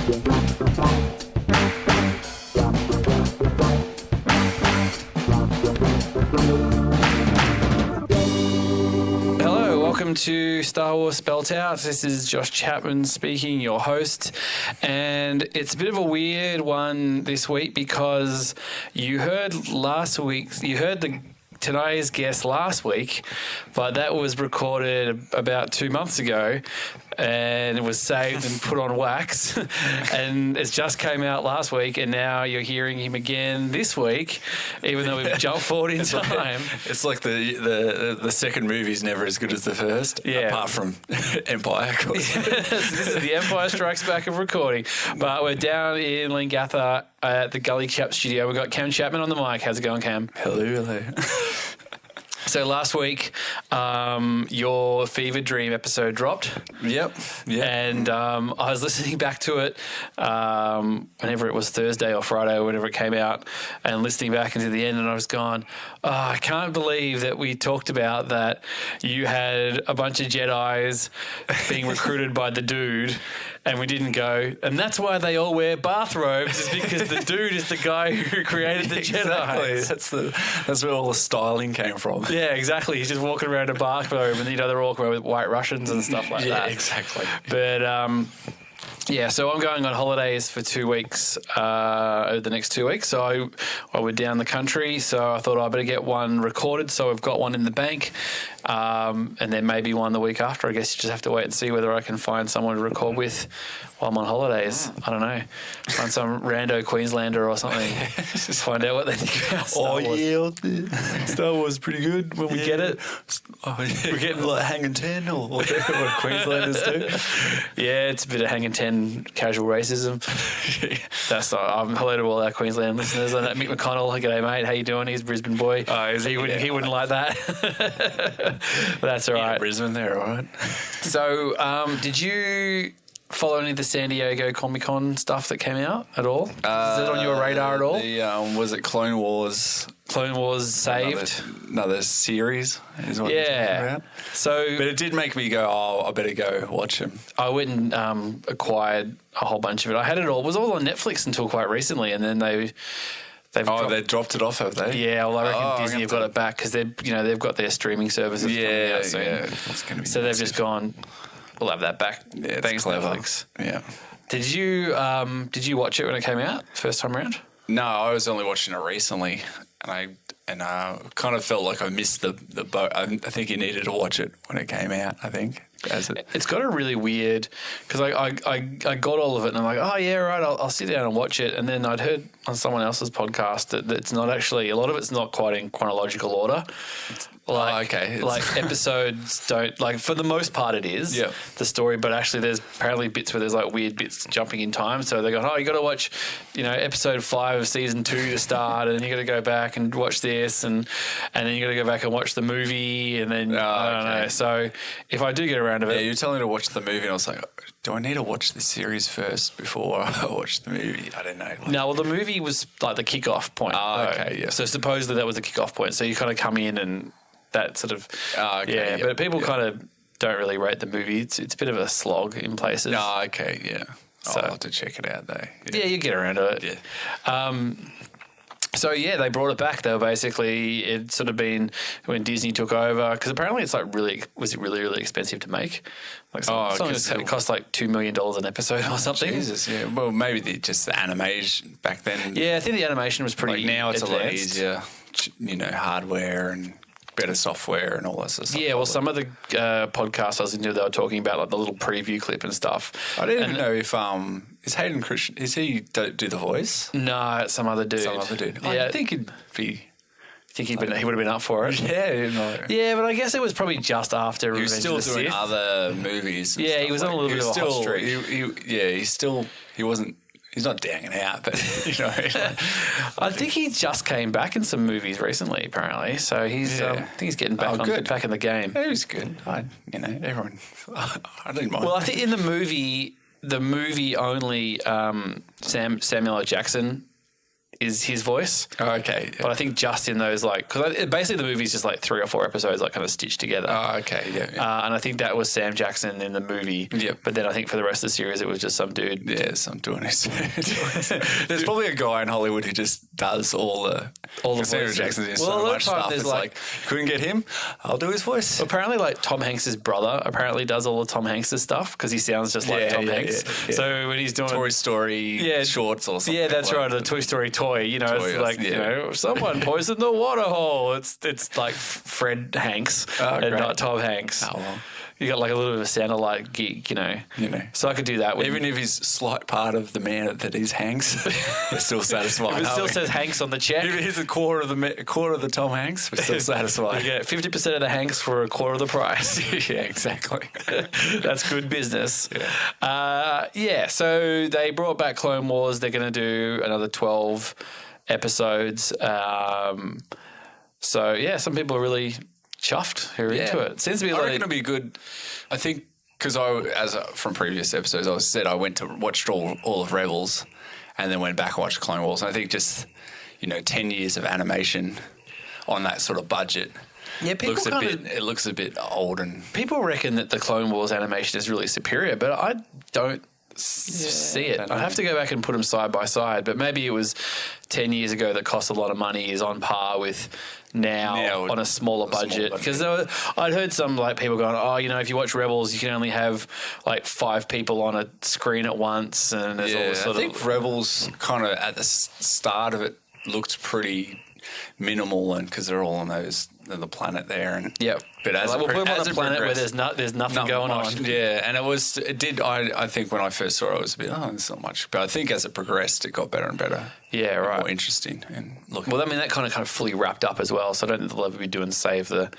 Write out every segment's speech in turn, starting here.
Welcome to Star Wars Spelt Out. This is Josh Chapman speaking, your host. And it's a bit of a weird one this week because you heard today's guest last week, but that was recorded about 2 months ago and it was saved and put on wax and it just came out last week, and now you're hearing him again this week, even though we've jumped forward in time. It's like the second movie is never as good as the first, apart from Empire, of course. This is the Empire Strikes Back of recording, but we're down in Leongatha at the Gully Chap studio. We've got Cam Chapman on the mic. How's it going, Cam? Hello. So last week, your Fever Dream episode dropped. Yep. And I was listening back to it whenever it was Thursday or Friday or whenever it came out, and listening back into the end, and I was going, I can't believe that we talked about that you had a bunch of Jedis being recruited by the dude, and we didn't go. And that's why they all wear bathrobes, is because the dude is the guy who created the Jedi. That's where all the styling came from. Yeah, exactly. He's just walking around in a bathrobe, and they're walking around with White Russians and stuff like that. Yeah, exactly. But so I'm going on holidays for 2 weeks over the next 2 weeks. So I were down the country, so I thought I better get one recorded. So I've got one in the bank, and then maybe one the week after. I guess you just have to wait and see whether I can find someone to record with while I'm on holidays. I don't know. Find some rando Queenslander or something. Just find out what they think about Star Wars. Star Wars is pretty good when we get it. We're getting like hanging 10 or whatever what Queenslanders do. Yeah, it's a bit of hanging 10 casual racism. Hello to all our Queensland listeners. And Mick McConnell, g'day mate, how you doing? He's a Brisbane boy. He wouldn't like that. That's all right. Brisbane, they're all right. So, did you follow any of the San Diego Comic-Con stuff that came out at all? Is it on your radar at all? Was it Clone Wars? Clone Wars saved? Another series is what you're talking about. But it did make me go, I better go watch him. I went and acquired a whole bunch of it. I had it all. It was all on Netflix until quite recently, and then they dropped it off, have they? Yeah, well, I reckon Disney have got it back because they've got their streaming services coming out soon. Yeah, it's going to be so they've just gone, we'll have that back. Yeah, thanks, Netflix. Yeah. Did you watch it when it came out first time around? No, I was only watching it recently, and I kind of felt like I missed the boat. I think you needed to watch it when it came out, I think. It's got a really weird, because I got all of it and I'm like, oh yeah, right, I'll sit down and watch it. And then I'd heard on someone else's podcast that it's not actually, a lot of it's not quite in chronological order. Like episodes don't, like for the most part it is the story, but actually there's apparently bits where there's like weird bits jumping in time. So they're going, you got to watch, episode 5 of season 2 to start, and then you got to go back and watch this, and then you got to go back and watch the movie, and then I don't know. So if I do get around to it, you're telling me to watch the movie, and I was like, do I need to watch the series first before I watch the movie? I don't know. No, well, the movie was like the kickoff point. So supposedly that was the kickoff point. So you kind of come in and that sort of but people kind of don't really rate the movie. It's a bit of a slog in places. I'll have to check it out though. Yeah, you get around to it. They brought it back. They were basically, it's sort of been when Disney took over, because apparently it's like really expensive to make. Like it cost like $2 million an episode or something. Jesus, yeah. Well, maybe just the animation back then. Yeah, I think the animation was pretty. Like now it's advanced. a lot easier, hardware and better software and all that sort of stuff. Yeah, well, some of the podcasts I was into, they were talking about like the little preview clip and stuff. I didn't know if is Hayden Christian, is he do the voice? No, it's some other dude. Yeah, I think he'd be. Think he would have been up for it? Yeah, but I guess it was probably just after he was Revenge of the still doing Sith. other movies. Yeah, he was on a little bit of a hot streak. He wasn't. He's not danging out, but I think he just came back in some movies recently, apparently. So he's, I think he's getting back in the game. Yeah, he was good. Everyone, I didn't mind. Well, I think in the movie only Samuel L. Jackson is his voice. Oh, okay. But I think just in those, like, because basically the movie's just like 3 or 4 episodes, like kind of stitched together. Oh, okay. Yeah. And I think that was Sam Jackson in the movie. Yep. But then I think for the rest of the series, it was just some dude. Yeah, some doing it. There's probably a guy in Hollywood who just does all the voices. Jackson's in Well, so a lot of much time stuff. there's It's like, couldn't get him, I'll do his voice. Apparently, like Tom Hanks's brother apparently does all of Tom Hanks's stuff because he sounds just like Tom Hanks. Yeah. So when he's doing Toy Story shorts or something. yeah, that's like right, the Toy Story toy. You know, it's like you know, someone poisoned the water hole. It's like Fred Hanks and not Tom Hanks. Oh, well. You got like a little bit of a sound-alike geek, you know. So I could do that. Even if he's slight part of the man that is Hanks, we're still satisfied. If it still says Hanks on the check. If he's a quarter of the Tom Hanks, we're still satisfied. You get 50% of the Hanks for a quarter of the price. Yeah, exactly. That's good business. Yeah. So they brought back Clone Wars. They're going to do another 12 episodes. So yeah, some people are really chuffed who are into it. Seems to be. I reckon it'll be good. I think because from previous episodes, I went to watched all of Rebels, and then went back and watched Clone Wars. And I think just 10 years of animation on that sort of budget. Yeah, it looks a bit old, and people reckon that the Clone Wars animation is really superior, but I don't see it. I have to go back and put them side by side, but maybe it was 10 years ago that cost a lot of money is on par with now on a smaller budget. Because I'd heard some like people going, if you watch Rebels, you can only have like 5 people on a screen at once, and there's all this sort I think Rebels kind of at the start of it looked pretty minimal, and because they're all on the planet there, and but as we'll put them on a planet where there's nothing going on. Yeah, and I think when I first saw it, I was a bit, there's not much, but I think as it progressed, it got better and better. Yeah, right. More interesting and looking. Well, I mean that kind of fully wrapped up as well. So I don't think they'll ever be doing Save the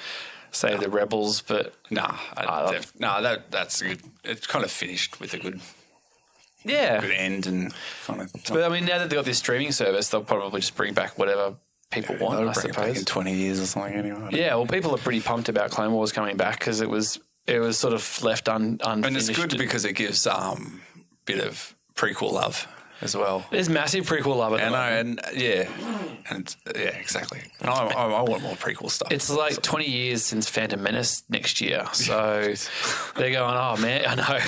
Rebels, but that's good. It's kind of finished with a good. Yeah, good end and kind of. But I mean, now that they've got this streaming service, they'll probably just bring back whatever people want, I suppose. Back in 20 years or something anyway. Yeah, well, people are pretty pumped about Clone Wars coming back because it was sort of left unfinished. And it's good because it gives a bit of prequel love as well. There's massive prequel love at the moment. Exactly. And I want more prequel stuff. It's like 20 years since Phantom Menace next year, so they're going, oh man, I know.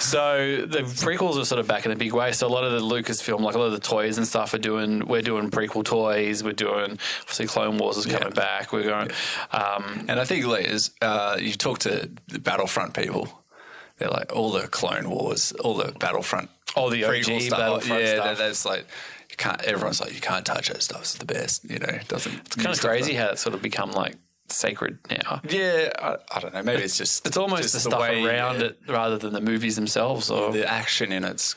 So the prequels are sort of back in a big way. So a lot of the Lucasfilm, like a lot of the toys and stuff we're doing prequel toys. We're doing, obviously Clone Wars is coming back. We're going, and I think you talk to the Battlefront people. They're like all the Clone Wars, all the Battlefront. Oh, the OG Battlefront stuff. That's like everyone's like you can't touch that stuff. It's the best. It doesn't. It's kind of crazy how it's sort of become like sacred now. Yeah, I don't know. Maybe it's almost just the stuff around it rather than the movies themselves, or the action in it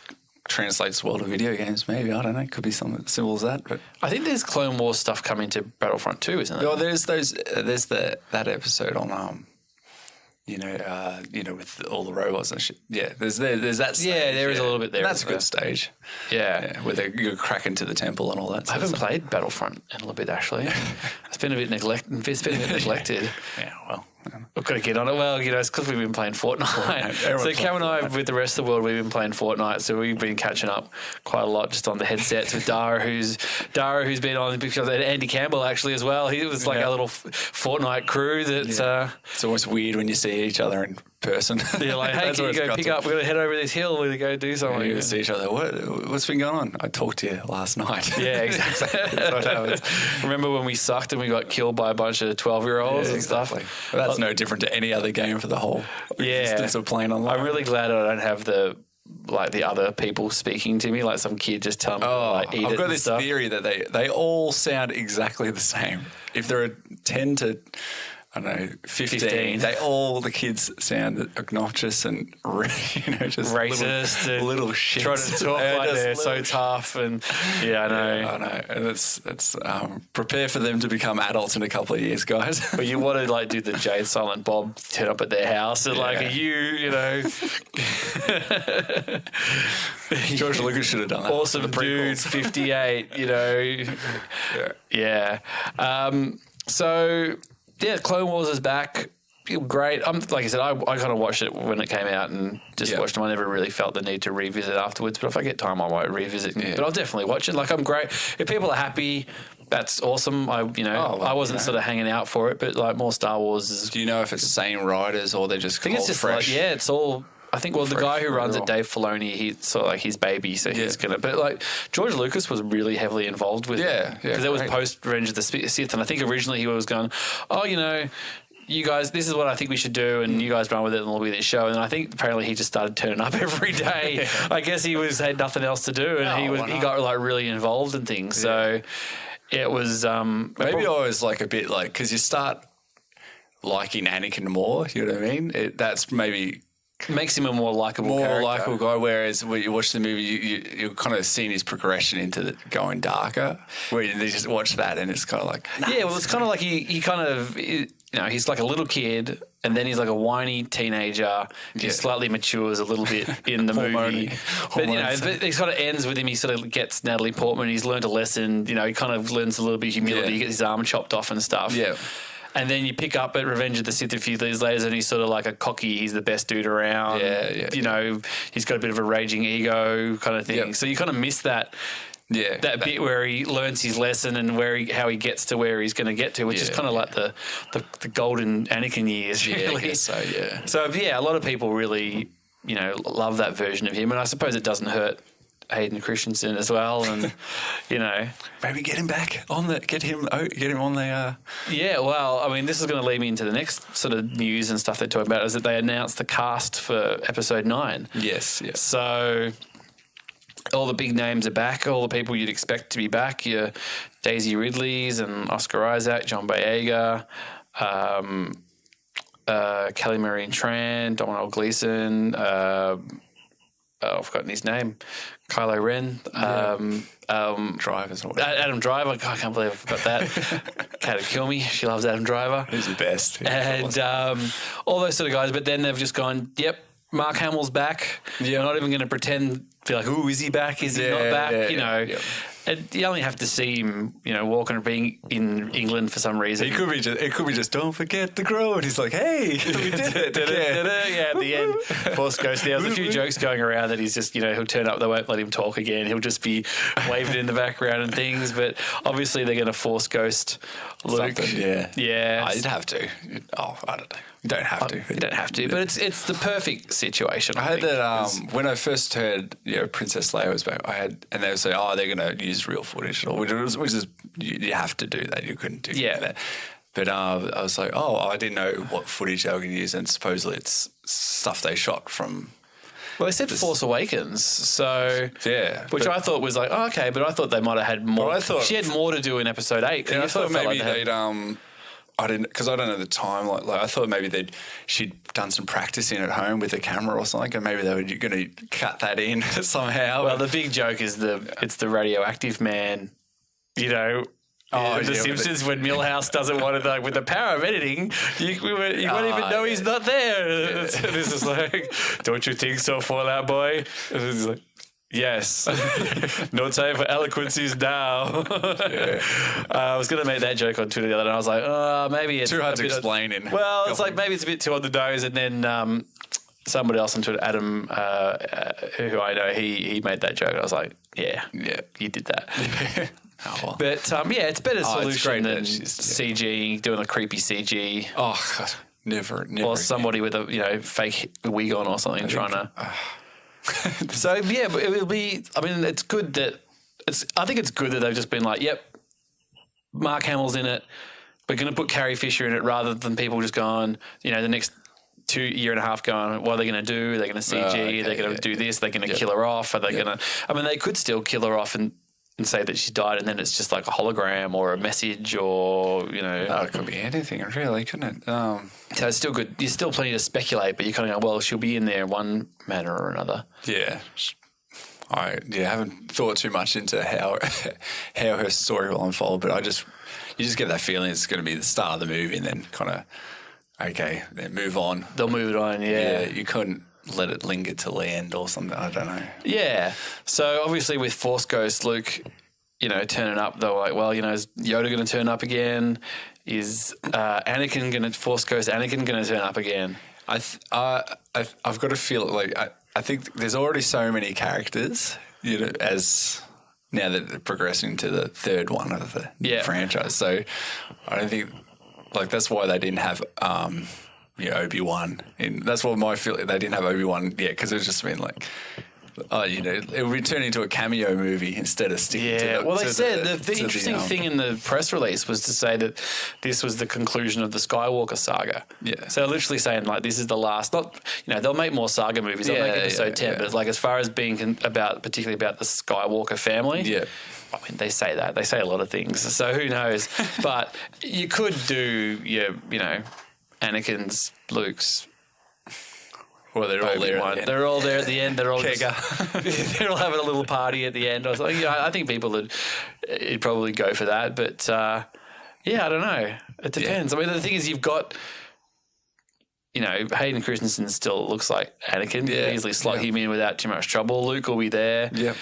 translates well to video games. Maybe I don't know. Could be something as simple as that. But I think there's Clone Wars stuff coming to Battlefront 2, isn't there? Well, there's that episode on with all the robots and shit. Yeah, there's that stage. Yeah, there is a little bit there. That's a good stage. Yeah. Where you crack into the temple and all that. I haven't played Battlefront in a little bit, actually. It's been a bit neglected. Yeah, well. We've got to get on it. Well, it's because we've been playing Fortnite. So Cam and I, with the rest of the world, we've been playing Fortnite. So we've been catching up quite a lot just on the headsets with Dara, who's been on, because Andy Campbell actually as well. He was like our little Fortnite crew. It's always weird when you see each other in person. You're like, hey, can you go pick up? We're going to head over this hill. We're going to go do something. You see each other. What's been going on? I talked to you last night. Yeah, exactly. That's what happens. Remember when we sucked and we got killed by a bunch of 12-year-olds and stuff? Well, that's no different to any other game for the whole existence of playing online. I'm really glad I don't have the other people speaking to me, like some kid just telling me eat it. I've got this theory that they all sound exactly the same. If there are 10 to 15. The kids sound obnoxious and just racist, little shit. Trying to talk like they're so tough, and I know. And it's prepare for them to become adults in a couple of years, guys. But you want to do the Jade Silent Bob turn up at their house and are you George Lucas should have done that. Awesome dude, 58. Yeah. So. Yeah, Clone Wars is back. great. Like I said, I kind of watched it when it came out and just watched them. I never really felt the need to revisit afterwards. But if I get time, I might revisit. But I'll definitely watch it. Like, I'm great. If people are happy, that's awesome. I wasn't sort of hanging out for it, but like more Star Wars is. Do you know if it's the same writers or they're just I think it's just fresh? like, it's all. I think, the guy who runs it, Dave Filoni, he's sort of like his baby, so he's going to... But, like, George Lucas was really heavily involved with it. Because it was post-Revenge of the Sith, and I think originally he was going, you guys, this is what I think we should do, and you guys run with it, and it'll be this show. And I think apparently he just started turning up every day. I guess he had nothing else to do, and he got, like, really involved in things. So it was... maybe I was, like, a bit, like... Because you start liking Anakin more, you know what I mean? That's maybe... Makes him a more likable guy, whereas when you watch the movie, you're kind of seeing his progression into going darker, where you just watch that and it's kind of like... Yeah, well, it's kind of like he kind of... he's like a little kid, and then he's like a whiny teenager. He slightly matures a little bit in the movie. But, it kind of ends with him. He sort of gets Natalie Portman. He's learned a lesson. He kind of learns a little bit of humility. He gets his arm chopped off and stuff. Yeah. And then you pick up at Revenge of the Sith a few years later, and he's sort of like a cocky, he's the best dude around. He's got a bit of a raging ego kind of thing. Yep. So you kind of miss that bit where he learns his lesson and how he gets to where he's going to get to, which is kind of like the golden Anakin years, really. Yeah, I guess so, yeah. So, a lot of people really, love that version of him. And I suppose it doesn't hurt Hayden Christensen as well, and maybe get him back on get him on the. Yeah, well, I mean, this is going to lead me into the next sort of news and stuff they're talking about, is that they announced the cast for Episode 9. Yes. So all the big names are back. All the people you'd expect to be back. Your Daisy Ridleys and Oscar Isaac, John Boyega, Kelly Marie Tran, Domhnall Gleeson. I've forgotten his name. Kylo Ren. Driver's Adam Driver. God, I can't believe I forgot that. Kat would kill me. She loves Adam Driver. He's the best. And all those sort of guys. But then they've just gone, Mark Hamill's back. We're not even going to pretend, be like, ooh, is he back? Is he not back? And you only have to see him, walking or being in England for some reason. It could be just don't forget the grow, and he's like, hey, we did it. At the end, Force Ghost. There was a few jokes going around that he's just, he'll turn up, they won't let him talk again. He'll just be waving in the background and things. But obviously they're going to Force Ghost Luke. Yeah. You'd have to. I don't know. You don't have to. You don't have to, but it's the perfect situation. I had that when I first heard Princess Leia was back. And they would say, they're going to use real footage, which is you have to do that. You couldn't do that. But I was like, I didn't know what footage they were going to use, and supposedly it's stuff they shot from. Well, they said Force Awakens, so which I thought was like, okay, but I thought they might have had more. I thought she had more to do in Episode 8. I thought maybe they'd I didn't, because I don't know the time. Like I thought maybe she'd done some practicing at home with a camera or something, and maybe they were going to cut that in somehow. Well, the big joke is it's the radioactive man, The Simpsons, when Milhouse doesn't want it, like, with the power of editing, you won't even know he's not there. Yeah. It's just like, don't you think so, Fallout Boy? And it's like, yes. No time for eloquencies now. I was going to make that joke on Twitter the other day, and I was like, maybe it's too hard to explain. It's like maybe it's a bit too on the nose, and then somebody else on Twitter, Adam, who I know, he made that joke, and I was like, yeah, you did that. But it's a better solution than CG, doing a creepy CG. Oh God, never. Or somebody with a fake wig on or something trying to. So but it will be. I mean, it's good that I think it's good that they've just been like, yep, Mark Hamill's in it. We're going to put Carrie Fisher in it, rather than people just going, the next 2 year and a half going, what are they going to do? They're going to CG. They're going to do this. They're going to kill her off. Are they going to? I mean, they could still kill her off and say that she died, and then it's just like a hologram or a message, or it could be anything, really, couldn't it? So it's still good. You're still plenty to speculate, but you kind of go, well, she'll be in there in one manner or another. Yeah, I haven't thought too much into how her story will unfold, but you just get that feeling it's going to be the start of the movie, and then kind of then move on. They'll move it on. Yeah, you couldn't let it linger till the end or something. I don't know. Yeah. So obviously with Force Ghost Luke, turning up, they were like, well, is Yoda going to turn up again? is Anakin going to Force Ghost Anakin going to turn up again? I've got to feel like I think there's already so many characters, as now that they're progressing to the third one of the franchise. So I don't think that's why they didn't have Obi-Wan. That's what my feeling. They didn't have Obi-Wan yet because it's just been like. It would turn into a cameo movie instead of sticking to well, they said the interesting thing in the press release was to say that this was the conclusion of the Skywalker saga. Yeah. So they're literally saying, like, this is the last, they'll make more saga movies. They'll make episode 10, but it's like as far as being particularly about the Skywalker family. Yeah. I mean, they say that. They say a lot of things. So who knows? But you could do, Anakin's, Luke's, well, they're all there. They're all there at the end. They're all they're all having a little party at the end. I was like, I think people would probably go for that, but I don't know. It depends. I mean, the thing is, you've got, Hayden Christensen still looks like Anakin. You can easily slot him in without too much trouble. Luke will be there. Yeah.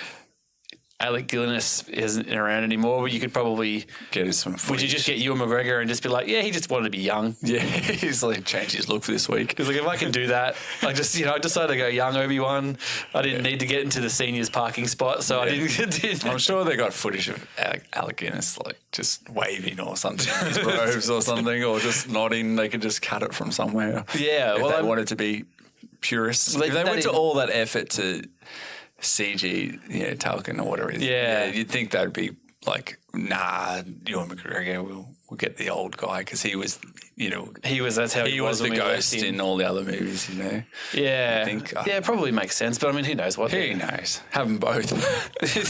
Alec Guinness isn't around anymore, but you could probably get some footage. Would you just get Ewan McGregor and just be like, he just wanted to be young? Yeah, he's like changed his look for this week. Because if I can do that, I decided to go young Obi-Wan. I didn't need to get into the seniors parking spot, so I didn't. I'm sure they got footage of Alec Guinness just waving or something in his robes or something, or just nodding. They could just cut it from somewhere. Yeah, if they wanted to be purists. If they went to all that effort to CG, Talcon or whatever it is. Yeah, you'd think that'd be like, nah, Ewan McGregor, we'll get the old guy because he was, that's how he was the ghost in all the other movies, Yeah, I think, probably makes sense. But I mean, who knows what? Who knows? Have them both.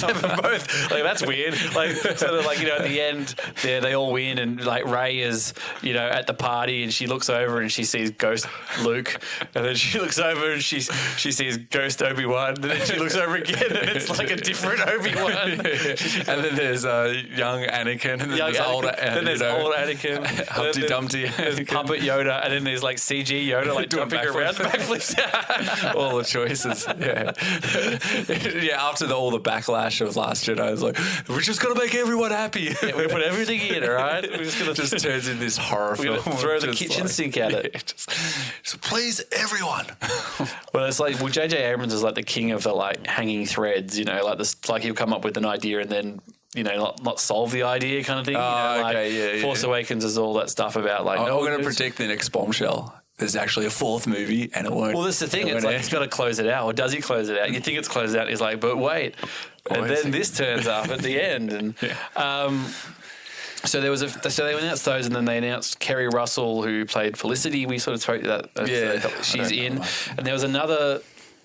Have them both. Like that's weird. Like sort of like at the end, they all win, and like Rey is at the party, and she looks over and she sees Ghost Luke, and then she looks over and she sees Ghost Obi-Wan, and then she looks over again, and it's like a different Obi-Wan. And then there's young Anakin, and then there's older Anakin, Humpty Dumpty. There's Puppet Yoda, and then there's like CG Yoda like jumping around backflips. All the choices. After all the backlash of Last Jedi, I was like, we're just gonna make everyone happy. We put everything in, all right? We're just gonna just turns in this horror film. Throw the kitchen sink at it. Just please everyone. Well, it's like J.J. Abrams is like the king of the like hanging threads. Like he'll come up with an idea and then. Not solve the idea kind of thing. Force Awakens is all that stuff about like. We're going to predict the next bombshell. There's actually a fourth movie, and it won't. Well, that's the thing. It's like he's got to close it out, or does he close it out? You think it's closed out? He's like, but wait, and then this turns up at the end, and so they announced those, and then they announced Kerry Russell, who played Felicity. We sort of spoke to that. She's in, and there was another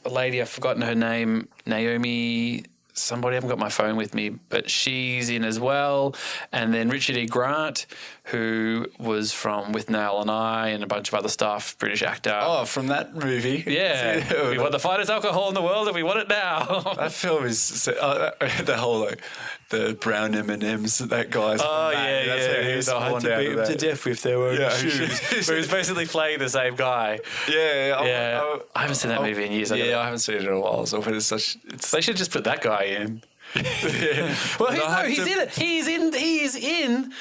lady. I've forgotten her name. Naomi. Somebody, I haven't got my phone with me, but she's in as well. And then Richard E. Grant, who was from With Nail and I and a bunch of other stuff, British actor. Oh, from that movie. Yeah. We want the finest alcohol in the world and we want it now. That film is the whole the brown M&Ms that guy's. Oh, that's how he was had to beat him to death with their own shoes. But he was basically playing the same guy. Yeah. I haven't seen that movie in years. I haven't seen it in a while. So but they should just put that guy in. Well, he's in it. He's in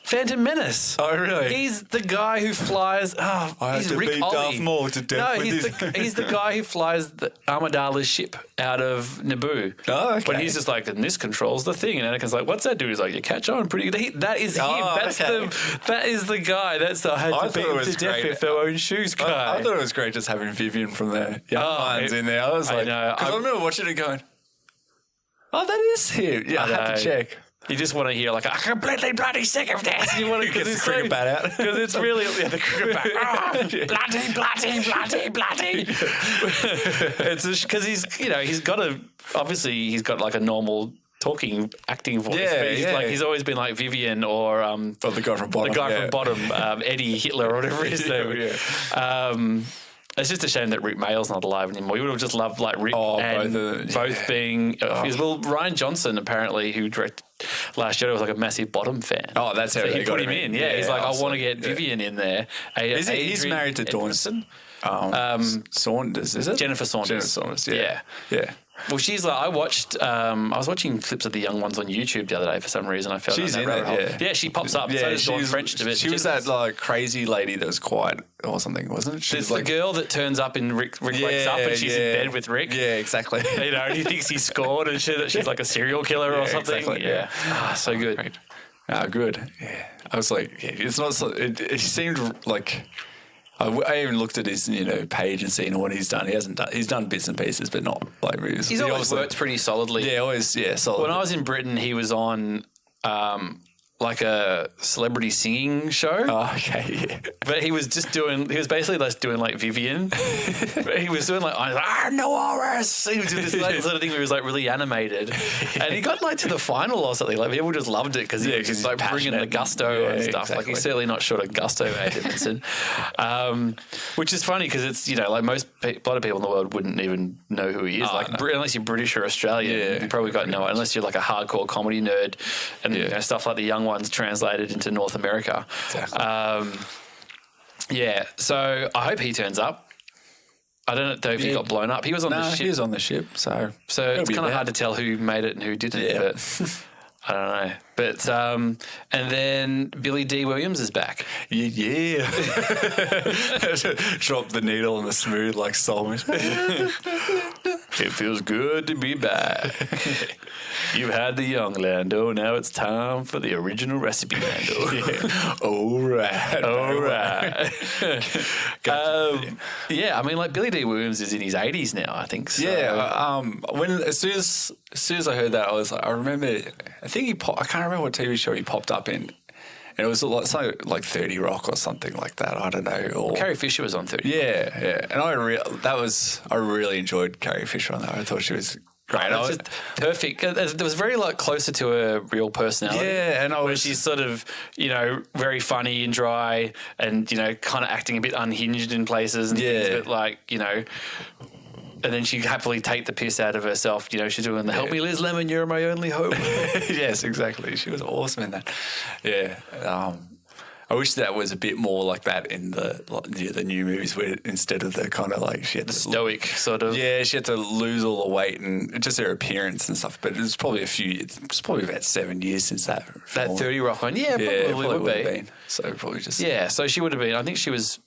Phantom Menace. Oh, really? He's the guy who flies. He's Rick Ollie. Darth Maul to death. No, he's the guy who flies the Amidala's ship out of Naboo. Oh, okay. But he's just like, and this controls the thing. And Anakin's like, what's that do? He's like, you catch on pretty good. That is him. That is the guy. That's the I had to beat him to death with their own shoes guy. I thought it was great just having Vivian from the Young Lions in there. I was like, because I remember watching it going, oh, that is him. Yeah, I had to check. You just want to hear like, I'm completely bloody sick of this. You want to get the cricket bat out. Because it's really, the cricket bat. Bloody. It's because he's got like a normal acting voice. But he's always been like Vivian or the guy from Bottom. The guy from Bottom, Eddie Hitler or whatever it is. It's just a shame that Rick Mayall's not alive anymore. You would have just loved like Rick and both being. Well, Ryan Johnson apparently, who directed Last Jedi, was like a massive Bottom fan. Oh, that's how he put him in. Yeah, he's like, I want to get Vivian in there. He's married to Dawn. Saunders, is it? Jennifer Saunders. Jennifer Saunders, yeah. Well, she's like, I was watching clips of the young ones on YouTube the other day for some reason. I felt She's in that in rabbit it, hole. Yeah, she pops up. Yeah, So does Dawn French to it. She was that like crazy lady that was quiet or something, wasn't it? It's the girl that turns up and Rick wakes up and she's in bed with Rick. Yeah, exactly. You know, and he thinks he's scored and shit, that she's like a serial killer or something. Exactly, yeah. So good. Great. Good. Yeah. I was like, it's not so, it seemed like, I even looked at his, page and seen what he's done. He's done bits and pieces, but not like movies. He's always worked pretty solidly. Yeah, solid. When I was in Britain, he was on like a celebrity singing show. Oh, okay, yeah. But he was basically just doing like Vivian. But he was doing like, no Horace. He was doing this sort of thing where he was like really animated. And he got like to the final or something. Like people just loved it because he was like bringing the gusto and stuff. Exactly. Like he's certainly not short of gusto, Edmondson. Which is funny because it's, like a lot of people in the world wouldn't even know who he is. Unless you're British or Australian, you probably got no, unless you're like a hardcore comedy nerd and stuff like the young ones translated into North America. Exactly. So I hope he turns up. I don't know if he got blown up. He was on the ship. He was on the ship, so it's kind of hard to tell who made it and who didn't. But I don't know. But and then Billy D. Williams is back. Yeah. Drop the needle on the smooth like Solomon. It feels good to be back. You've had the young Lando, now it's time for the original recipe, Lando. All right. I mean, like Billy D. Williams is in his 80s now, I think. So. Yeah. As soon as I heard that, I remember. I think I can't remember what TV show he popped up in. And it was something like 30 Rock or something like that. I don't know. Or Carrie Fisher was on 30 Rock. Yeah. And I really enjoyed Carrie Fisher on that. I thought she was great. It's just perfect. It was very closer to her real personality. Yeah, and where she's sort of, very funny and dry and, kind of acting a bit unhinged in places and things, but and then she happily take the piss out of herself. She's doing the "Help me, Liz Lemon, you're my only hope." Yes, exactly. She was awesome in that. Yeah. I wish that was a bit more like that in the new movies, where instead of the kind of like she had the stoic sort of. Yeah, she had to lose all the weight and just her appearance and stuff. But it was probably it's probably about 7 years since that 30 Rock one. Yeah, probably would be. Been. So probably just so she would have been. I think she was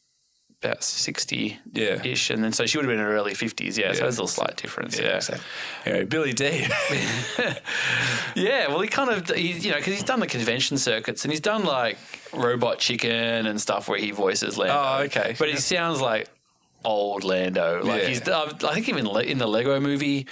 about 60-ish, and then so she would have been in her early 50s. Yeah, so there's a little slight difference. Yeah. Exactly. Anyway, Billy D. Yeah, well, he kind of, because he's done the convention circuits and he's done like Robot Chicken and stuff where he voices Lando. Oh, okay. But he sounds like old Lando. Like he's, I think even in the Lego movie,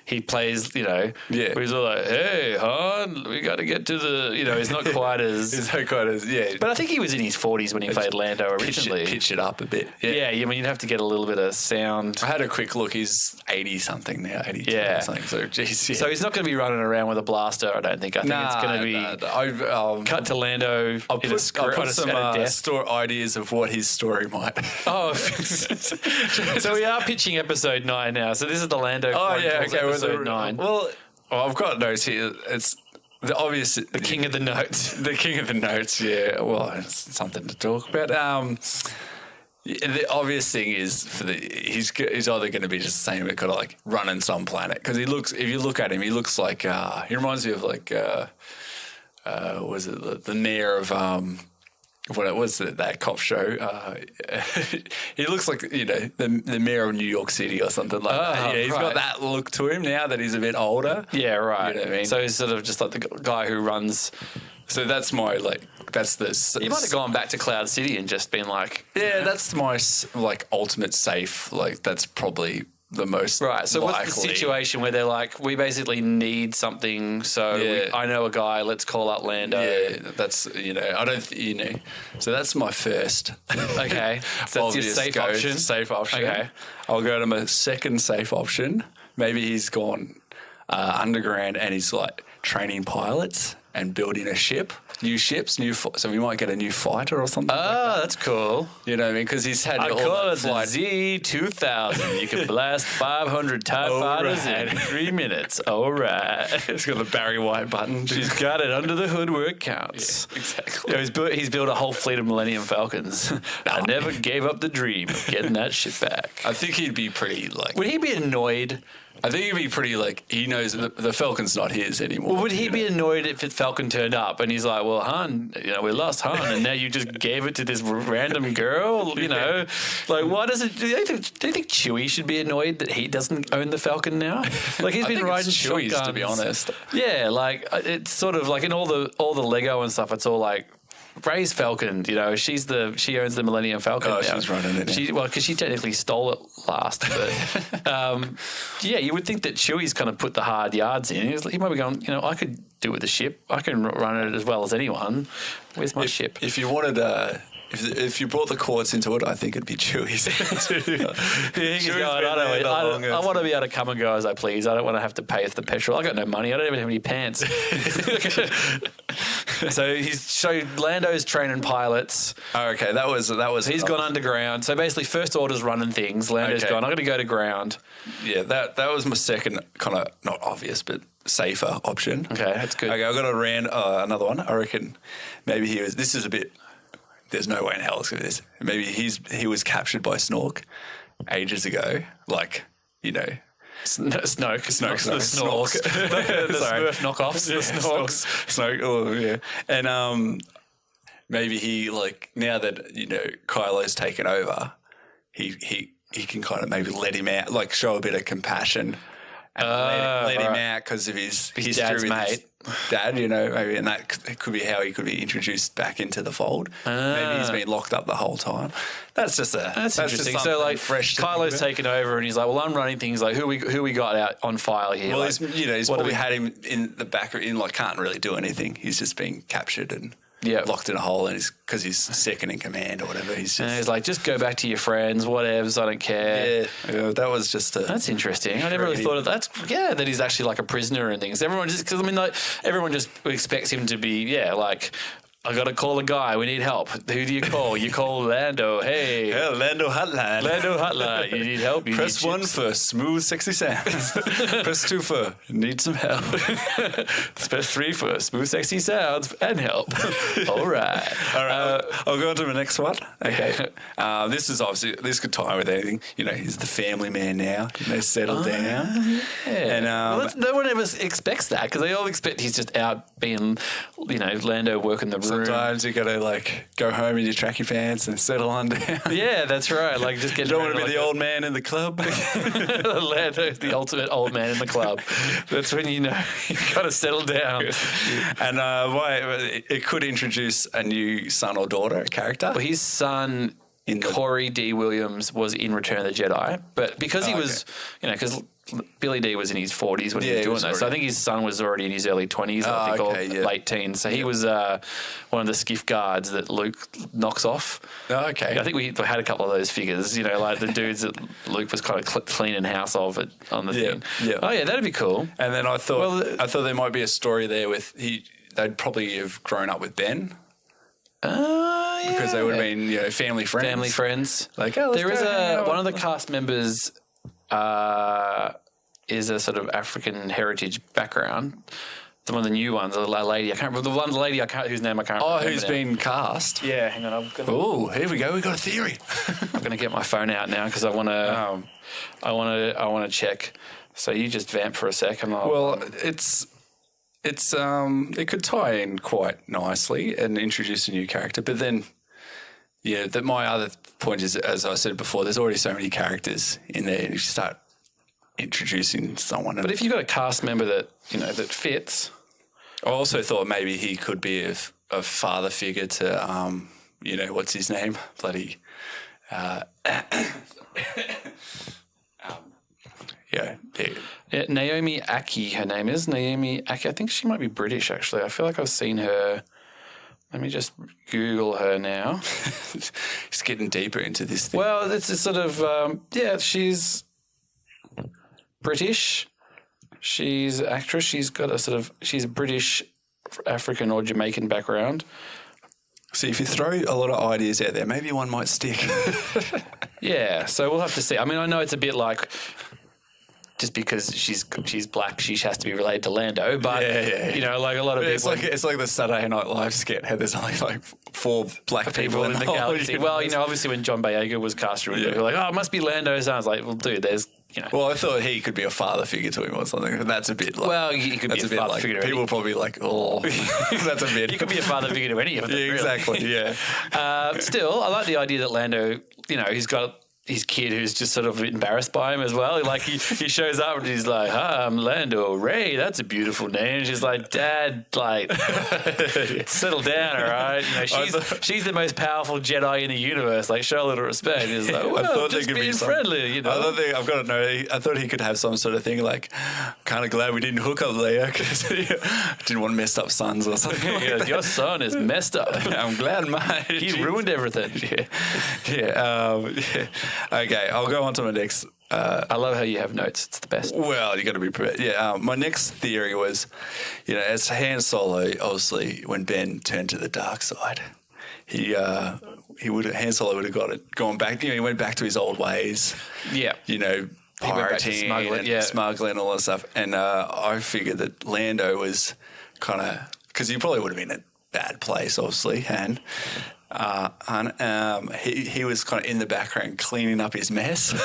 he plays, where he's all like, "Hey, Han, we got to get to the," he's not quite as... He's not quite as, But I think he was in his 40s when he played Lando originally. Pitch it up a bit. Yeah, you'd have to get a little bit of sound. I had a quick look. He's 80-something now, 82 or something. So, geez, yeah. So he's not going to be running around with a blaster, I don't think. I think it's going to be cut to Lando. I'll put some ideas of what his story might. Oh, so we are pitching episode 9 now. So this is the Lando. Oh, yeah, okay. Episode 9. Well, I've got notes here. It's the obvious. The king of the notes. The king of the notes, yeah. Well, it's something to talk about. The obvious thing is he's either going to be just the same, but kind of like running some planet, because if you look at him, he looks like he reminds me of like was it the mayor of what was that cop show? He looks like the mayor of New York City or something like that. Yeah, he's got that look to him now that he's a bit older. Yeah, right. You know what I mean? So he's sort of just like the guy who runs. So that's my that's the. You might have gone back to Cloud City and just been like, yeah, that's my ultimate safe. Like that's probably the most right. So likely. What's the situation where they're like, we basically need something, so I know a guy. Let's call up Lando. Yeah, that's I don't So that's my first. Okay, so that's your safe option. Safe option. Okay, I'll go to my second safe option. Maybe he's gone underground and he's like training pilots and building a ship. new ships, so we might get a new fighter or something. That's cool. You know what I mean? Because he's had I all call that it the flight. Z2000. You can blast 500 TIE fighters in 3 minutes. All right. It's got the Barry White button. She's got it under the hood where it counts. Yeah, exactly. He's built a whole fleet of Millennium Falcons. I never gave up the dream of getting that shit back. I think he'd be pretty like. Would he be annoyed? I think he'd be pretty like. He knows the Falcon's not his anymore. Well, would he be annoyed if Falcon turned up and he's like, well, Han, we lost Han and now you just gave it to this random girl, Like, why does it... Do you think Chewie should be annoyed that he doesn't own the Falcon now? Like, he's been riding Chewie's, shotguns. to be honest. Yeah, like, it's sort of like in all the Lego and stuff, it's all like, Rey's Falcon, she owns the Millennium Falcon now. She's running it now. Because she technically stole it last. But, you would think that Chewie's kind of put the hard yards in. He might be going, I could do it with the ship. I can run it as well as anyone. Where's my ship? If you wanted if you brought the quartz into it, I think it'd be Chewie's. I want to be able to come and go as I please. I don't want to have to pay for the petrol. I got no money. I don't even have any pants. So Lando's training pilots. Oh, okay, that was. He's gone underground. So basically, First Order's running things. Lando's gone, I'm going to go to ground. Yeah, that was my second kind of not obvious, but safer option. Okay, that's good. Okay, I got another one. I reckon maybe this is a bit. There's no way in hell it's going to this. Maybe he was captured by Snork ages ago, like, Snoke. The Snorks. The Smurf knockoffs. The Snorks. Snoke. Oh, yeah. And maybe he, like, now that, Kylo's taken over, he can kind of maybe let him out, like, show a bit of compassion and let him out because of his dad's mate. His dad, maybe, and that could be how he could be introduced back into the fold. Maybe he's been locked up the whole time. That's interesting. So like, fresh. Kylo's taken over, and he's like, "Well, I'm running things like who we got out on file here." Well, like, he's probably had him in the back, can't really do anything. He's just being captured and locked in a hole, and because he's second in command or whatever. He's like, just go back to your friends, whatevs. I don't care. Yeah, that was just that's interesting. I never really thought of that. That he's actually like a prisoner and things. Everyone just everyone just expects him to be like, I got to call a guy. We need help. Who do you call? You call Lando. Hey. Yeah, Lando Hotline. Lando Hotline. You need help? Press 1 for smooth, sexy sounds. Press 2 for need some help. Press 3 for smooth, sexy sounds and help. All right. I'll go on to the next one. Okay. This is obviously, this could tie with anything. He's the family man now. Settled down. Yeah. And no one ever expects that because they all expect he's just out being, Lando working the room. Sometimes you got to go home in your tracky pants and settle on down. Yeah, that's right. Like just get. You don't want to be the old man in the club. Lando's the ultimate old man in the club. That's when you got to settle down. And it could introduce a new son or daughter, a character. Well, his son, Corey D. Williams, was in Return of the Jedi, but because he was, because Billy D was in his 40s when he was doing that. So I think his son was already in his early 20s, or late teens. So he was one of the skiff guards that Luke knocks off. Oh, okay. I think we had a couple of those figures, like the dudes that Luke was kind of cleaning house of on the thing. Yeah. Oh, yeah, that'd be cool. And then I thought there might be a story there with they'd probably have grown up with Ben. Because they would have been, family friends. Family friends. Like, there is one of the cast members is a sort of African heritage background. One of the new ones, a lady. I can't remember the lady. Whose name I can't remember. Oh, who's been cast? Yeah, hang on. Oh, here we go. We got a theory. I'm gonna get my phone out now because I want to. I want to check. So you just vamp for a second. It could tie in quite nicely and introduce a new character, but then. Yeah, my other point is, as I said before, there's already so many characters in there. And you start introducing someone. But if you've got a cast member that that fits, I also thought maybe he could be a father figure to, what's his name? Bloody, Naomi Aki. Her name is Naomi Aki. I think she might be British. Actually, I feel like I've seen her. Let me just Google her now. Just getting deeper into this thing. Well, it's a sort of, she's British. She's an actress. She's got she's a British African or Jamaican background. See, if you throw a lot of ideas out there, maybe one might stick. Yeah, so we'll have to see. I mean, I know it's a bit like just because she's black, she has to be related to Lando, but you know, like a lot of people, it's like the Saturday Night Live skit. How there's only like 4 black people in the galaxy. Well, you know, obviously when John Boyega was cast, people were like, oh, it must be Lando's son. I was like, well, dude, there's, you know. Well, I thought he could be a father figure to him or something. And that's a bit like. Well, he could be a father figure to people probably like, oh, that's a bit. He could be a father figure to any of them. Yeah, exactly. Really. Yeah. Still, I like the idea that Lando, you know, he's got his kid who's just sort of embarrassed by him as well. Like he shows up and he's like, "Hi, I'm Lando. Ray, that's a beautiful name." And she's like, "Dad, like, settle down, all right? You know, she's the most powerful Jedi in the universe. Like, show a little respect." And he's like, "Well, I thought just being friendly, you know." I've got to know. I thought he could have some sort of thing like, "Kind of glad we didn't hook up, Leia, because didn't want messed up sons or something." Like your son is messed up. I'm glad, mate. He ruined everything. Yeah. Okay, I'll go on to my next. I love how you have notes. It's the best. Well, you got to be prepared. Yeah, my next theory was, you know, as Han Solo, obviously, when Ben turned to the dark side, Han Solo would have gone back. You know, he went back to his old ways. Yeah, you know, pirating, smuggling, all that stuff. And I figured that Lando was kind of because he probably would have been in a bad place, obviously, Han. He was kind of in the background cleaning up his mess. You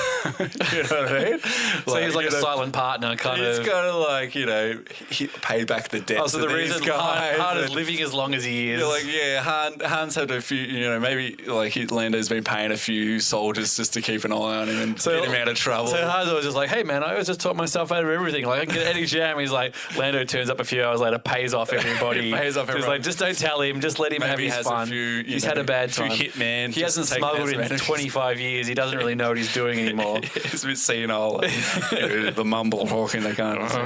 know what I mean? So he's like a silent partner, kind of. He's kind of like, you know, he paid back the debt. Oh, so the reason Han is living as long as he is. You're like, yeah, Han's had a few, you know, maybe like Lando's been paying a few soldiers just to keep an eye on him and get him out of trouble. So Han's was just like, hey man, I always just taught myself out of everything. Like I can get any jam. He's like, Lando turns up a few hours later, pays off everybody. He's like, just don't tell him, just let him have his fun. He's had a bad time. Hitman. He hasn't smuggled in 25 years. He doesn't really know what he's doing anymore. He's a bit senile. The mumble talking, they can't. So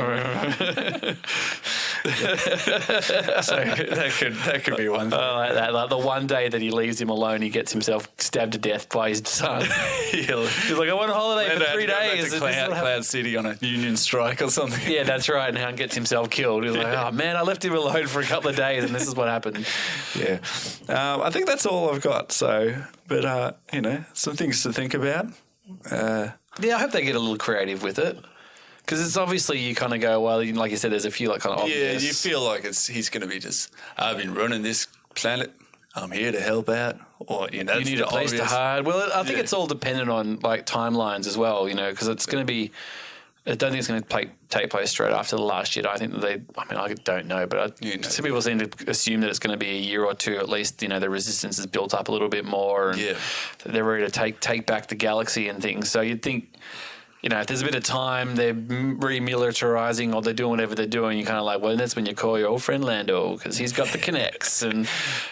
that could be one thing. Like that. Like the one day that he leaves him alone, he gets himself stabbed to death by his son. He's like, I went on holiday for 3 days. To Cloud City on a Union strike or something. Yeah, that's right. And Han gets himself killed. He's like, oh man, I left him alone for a couple of days and this is what happened. Yeah. I think that's all I've got. So, but you know, some things to think about. Yeah, I hope they get a little creative with it. Because it's obviously you kind of go, well, like you said, there's a few like kind of obvious. Yeah, you feel like he's going to be just, I've been running this planet, I'm here to help out. Or, you know, you need a place to hide. Well, I think it's all dependent on like timelines as well, you know, because it's going to be, I don't think it's going to take place straight after the last Jedi. I think that I don't know, but some people seem to assume that it's going to be a year or two at least. You know, the resistance is built up a little bit more and they're ready to take back the galaxy and things. So you'd think, you know, if there's a bit of time, they're remilitarizing or they're doing whatever they're doing, you're kind of like, well, that's when you call your old friend Lando because he's got the connects and,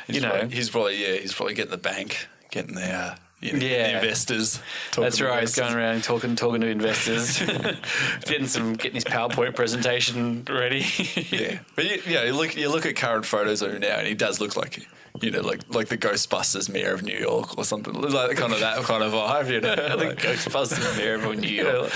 he's probably getting the bank, getting the investors. That's right. He's going around talking to investors, getting his PowerPoint presentation ready. Yeah, but you look at current photos of him now, and he does look like, you know, like the Ghostbusters mayor of New York or something, like kind of that kind of vibe, you know. The Ghostbusters mayor of New York.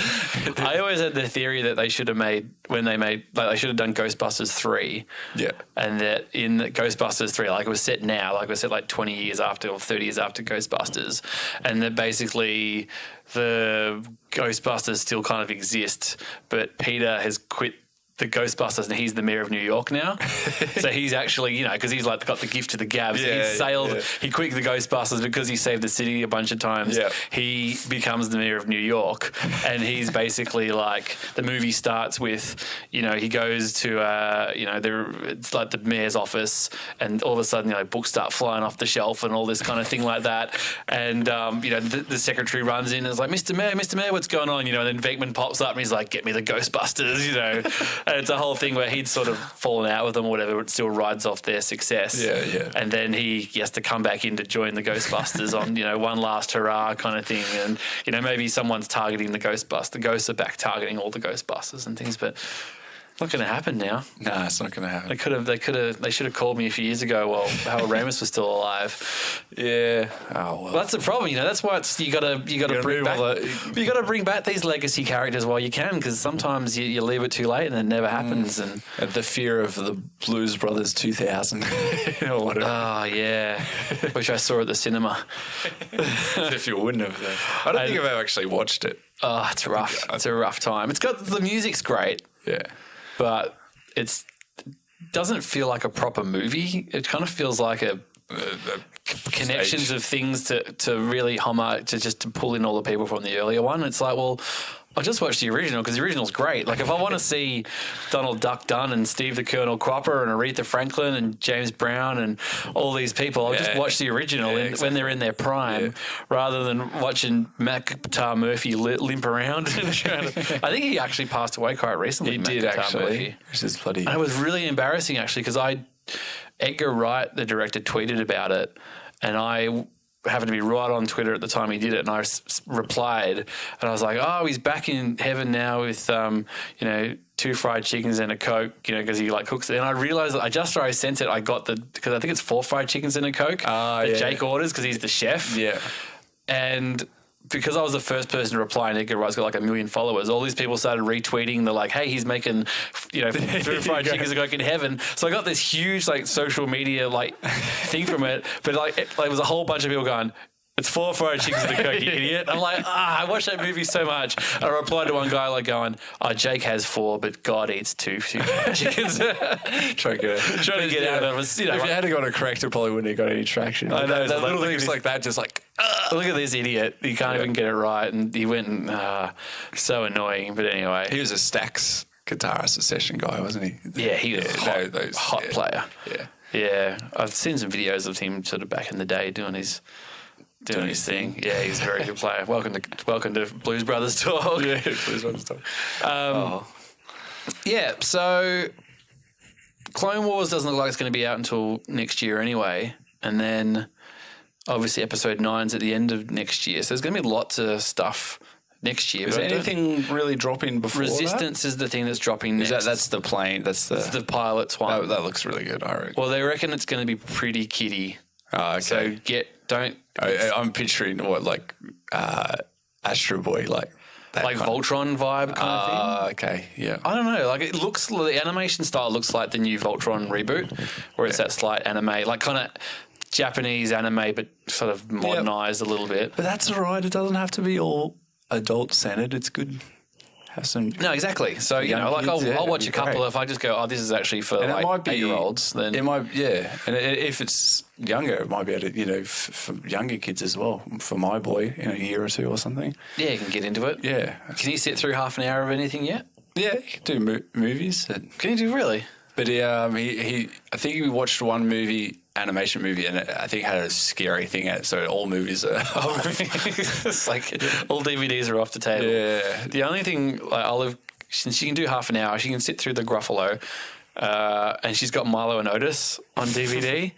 I always had the theory that they should have they should have done Ghostbusters 3. Yeah. And that in Ghostbusters 3, like it was set now, like it was set like 20 years after or 30 years after Ghostbusters, and that basically the Ghostbusters still kind of exist, but Peter has quit the Ghostbusters and he's the mayor of New York now. So he's actually, you know, because he's like got the gift of the gab. So he quit the Ghostbusters because he saved the city a bunch of times. Yeah. He becomes the mayor of New York and he's basically like, the movie starts with, you know, he goes to, you know, it's like the mayor's office and all of a sudden, you know, books start flying off the shelf and all this kind of thing like that. And, you know, the secretary runs in and is like, Mr. Mayor, what's going on? You know, and then Venkman pops up and he's like, get me the Ghostbusters, you know. And it's a whole thing where he'd sort of fallen out with them or whatever, but still rides off their success. Yeah. And then he has to come back in to join the Ghostbusters on, you know, one last hurrah kind of thing. And, you know, maybe someone's targeting the Ghostbusters. The ghosts are back targeting all the Ghostbusters and things. But Not going to happen now. Nah, it's not going to happen. They should have called me a few years ago while Harold Ramis was still alive. Yeah. Oh well. That's the problem, That's why you got to bring back these legacy characters while you can, because sometimes you leave it too late and it never happens. And the fear of the Blues Brothers 2000 or whatever. Oh yeah, which I saw at the cinema. If you wouldn't have, I don't think I've ever actually watched it. Oh, it's rough. It's a rough time. It's got the music's great. Yeah. But it doesn't feel like a proper movie. It kind of feels like a connections of things to really to pull in all the people from the earlier one. It's like, well, I just watched the original because the original's great. Like, if I want to see Donald Duck Dunn and Steve the Colonel Cropper and Aretha Franklin and James Brown and all these people, I'll just watch the original when they're in their prime rather than watching Mac Murphy limp around. I think he actually passed away quite recently. He did, actually. Which is bloody... And it was really embarrassing, actually, because Edgar Wright, the director, tweeted about it, and I happened to be right on Twitter at the time he did it, and I replied, and I was like, oh, he's back in heaven now with, 2 fried chickens and a Coke, because he cooks it. And I realised that just after I sent it, I got because I think it's 4 fried chickens and a Coke that Jake orders because he's the chef. Yeah. And because I was the first person to reply and Edgar Wright's got 1 million followers, all these people started retweeting. They're like, hey, he's making, 2 fried chickens and a Coke in heaven. So I got this huge, social media, thing from it. But, it was a whole bunch of people going, it's 4 fried chickens and a Coke, you idiot. I'm like, I watched that movie so much. I replied to one guy going, Jake has 4, but God eats 2 fried chickens. Trying to get out of it. If you had got it correct, it probably wouldn't have got any traction. I know. That little things like that, just look at this idiot. He can't even get it right. And he went and, so annoying. But anyway. He was a Stax guitarist, a session guy, wasn't he? Yeah, he was a hot player. Yeah. Yeah. I've seen some videos of him sort of back in the day doing his thing. Yeah, he's a very good player. Welcome to Blues Brothers Talk. Yeah, Blues Brothers Talk. Yeah, so Clone Wars doesn't look like it's going to be out until next year anyway. And then obviously episode 9's at the end of next year. So there's going to be lots of stuff next year. Is there anything really dropping before Resistance is the thing that's dropping next. That's the plane. That's the pilot's one. That looks really good, I reckon. Well, they reckon it's going to be pretty kiddie. Oh, okay. So I'm picturing Astro Boy, that Voltron vibe kind of thing. Okay, yeah. I don't know. The animation style looks like the new Voltron reboot, where it's that slight anime, kind of Japanese anime, but sort of modernized a little bit. But that's all right. It doesn't have to be all adult centered. It's good. Have some. No, exactly. So I'll watch a couple. If I just go, this is actually for 8-year-olds, then it might. Yeah, and if it's younger, it might be able to, for younger kids as well. For my boy, in a year or 2 or something. Yeah, you can get into it. Yeah. Can you sit through half an hour of anything yet? Yeah, you can do movies. Can you do really? But he I think he watched one animation movie, and I think it had a scary thing in it. So all movies are it's all DVDs are off the table. Yeah. The only thing Olive, since she can do half an hour, she can sit through the Gruffalo, and she's got Milo and Otis on DVD,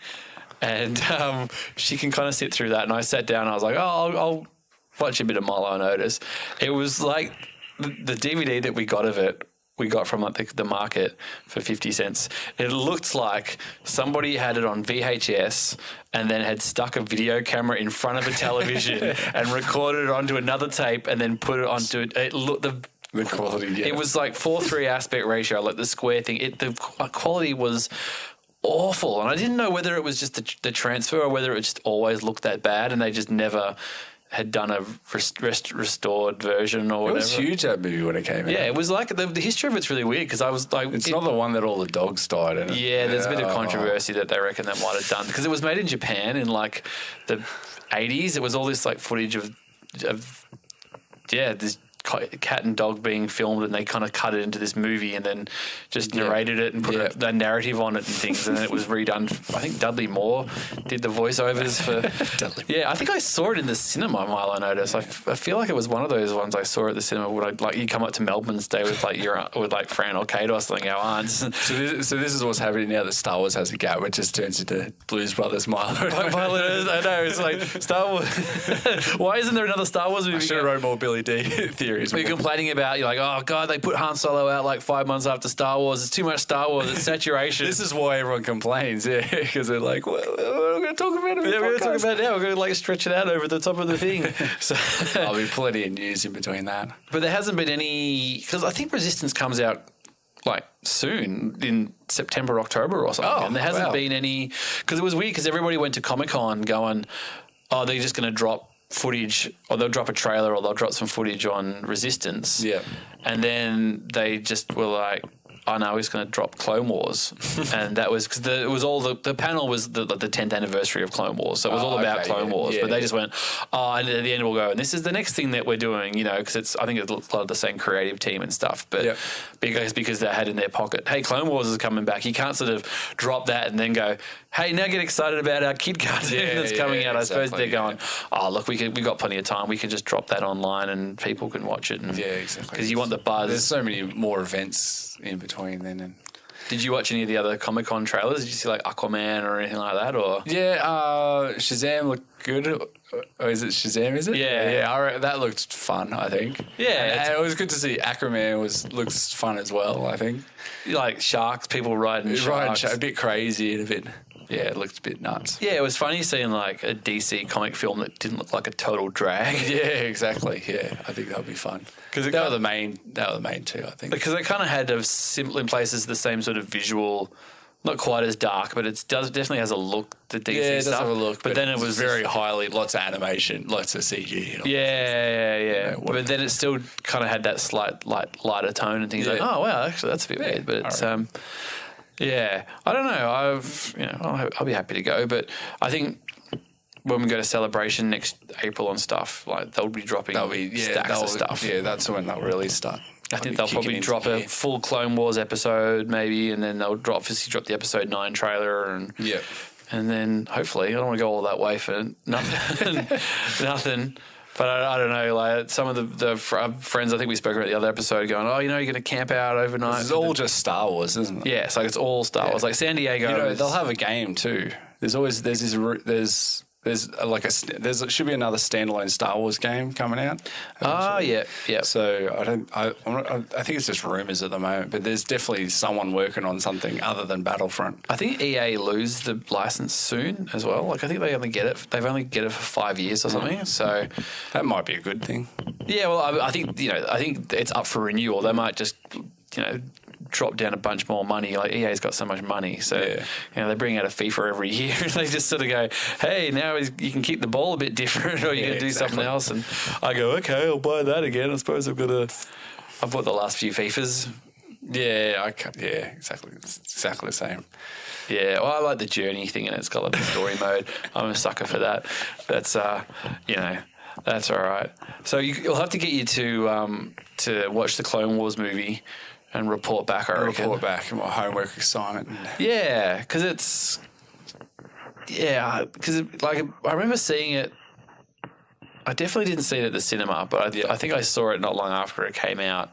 and she can kind of sit through that. And I sat down, and I was like, I'll watch a bit of Milo and Otis. It was like the DVD that we got of it. We got from the market for 50 cents. It looked like somebody had it on VHS and then had stuck a video camera in front of a television and recorded it onto another tape and then put it onto it. The quality, yeah. It was 4:3 aspect ratio, the square thing. The quality was awful, and I didn't know whether it was just the transfer or whether it just always looked that bad, and they just never had done a restored version or whatever. It was huge, that movie, when it came out. Yeah, it was the history of it's really weird because I was like... It's not the one that all the dogs died in. Yeah, there's a bit of controversy that they reckon that might have done because it was made in Japan in the 80s. It was all this footage of this cat and dog being filmed, and they kind of cut it into this movie and then just narrated it and put a narrative on it and things, and then it was redone. I think Dudley Moore did the voiceovers for Dudley. Yeah, I think I saw it in the cinema, Milo and Otis. I feel like it was one of those ones I saw at the cinema where you come up to Melbourne and stay with Fran or Kate or something, our aunts. So this is what's happening now that Star Wars has a gap, it just turns into Blues Brothers Milo. I know, it's like Star Wars. Why isn't there another Star Wars movie? I should have wrote more Billy D theories. series. You're complaining about, you're like, oh, God, they put Han Solo out like 5 months after Star Wars. It's too much Star Wars. It's saturation. This is why everyone complains, because they're like, well, we're going to talk about it. Yeah, we're going to talk about it now. We're going to like stretch it out over the top of the thing. So There'll be plenty of news in between that. But there hasn't been any, because I think Resistance comes out like soon in September, October or something. And there hasn't been any, because it was weird because everybody went to Comic-Con going, oh, they're just going to drop footage, or they'll drop a trailer, or they'll drop some footage on Resistance. Yeah. And then they just were like, oh no, he's going to drop Clone Wars. And that was because it was all the panel was the 10th anniversary of Clone Wars. So it was all about Clone Wars. But they just went, oh, and at the end we'll go, and this is the next thing that we're doing, because I think it's a lot of the same creative team and stuff. But because they had in their pocket, hey, Clone Wars is coming back. You can't sort of drop that and then go, hey, now get excited about our kid cartoon that's coming out. I suppose they're going, oh, look, we got plenty of time. We can just drop that online and people can watch it. And, exactly. Because you want the buzz. There's so many more events in between then. And did you watch any of the other Comic-Con trailers? Did you see like Aquaman or anything like that? Or Shazam looked good. Or is it Shazam? Is it? Yeah. That looked fun, I think. Yeah, and it was good to see Aquaman looks fun as well, I think. Like sharks, people riding sharks. A bit crazy and a bit. Yeah, it looked a bit nuts. Yeah, it was funny seeing like a DC comic film that didn't look like a total drag. Yeah, exactly. Yeah, I think that would be fun. Because they were the main two, I think. Because it kind of had in places the same sort of visual, not quite as dark, but it definitely has a look. The DC it stuff. does have a look, but then it was very highly, lots of animation, lots of CG. Yeah. But then it still kind of had that slight lighter tone and things like, oh wow, actually that's a bit weird, but it's yeah, I don't know. I'll be happy to go, but I think when we go to Celebration next April and stuff, like they'll be dropping stacks of stuff. Yeah, that's when they'll really start. I think they'll probably drop a full Clone Wars episode maybe, and then they'll obviously drop the episode 9 trailer and then hopefully, I don't want to go all that way for nothing. But I don't know, like some of the friends I think we spoke about the other episode going, oh, you're going to camp out overnight. It's all just Star Wars, isn't it? Yeah, it's like it's all Star Wars. Like San Diego. They'll have a game too. There should be another standalone Star Wars game coming out. Yeah. So I think it's just rumors at the moment, but there's definitely someone working on something other than Battlefront. I think EA lose the license soon as well. Like I think they only get it. They've only get it for 5 years or something. So that might be a good thing. Yeah. Well, I think it's up for renewal. They might just drop down a bunch more money. Like EA's got so much money, so they bring out a FIFA every year. And they just sort of go, "Hey, now you can keep the ball a bit different, or you can do something else." And I go, "Okay, I'll buy that again." I suppose I've bought the last few FIFAs. Yeah, exactly. It's exactly the same. Yeah, well, I like the journey thing, and it's got like the story mode. I'm a sucker for that. That's that's all right. So you'll have to get you to watch the Clone Wars movie. And report back, I reckon. Report back, my homework assignment. Yeah, because like I remember seeing it. I definitely didn't see it at the cinema, but I think I saw it not long after it came out.